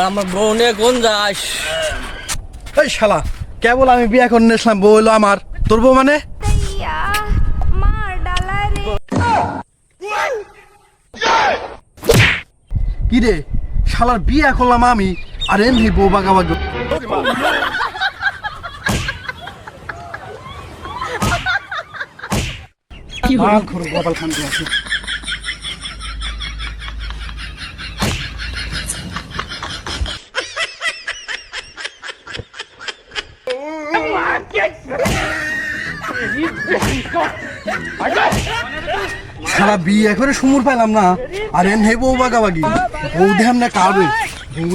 আমার বউ নিয়ে কোন যাস? এই শালা কেবল আমি বিয়ে করে নিয়েছিলাম, বউ হলো আমার, তোর বউ মানে? কি রে শালার বিয়ে করলাম আমি, আর এমনি বউ বাগাবাগ। গোপাল খান আছে। সারা বিয়ে করে সুমুর পাইলাম না, আর এমনি বউ বাগাবাগি। বউ দেখাম না কারো বউ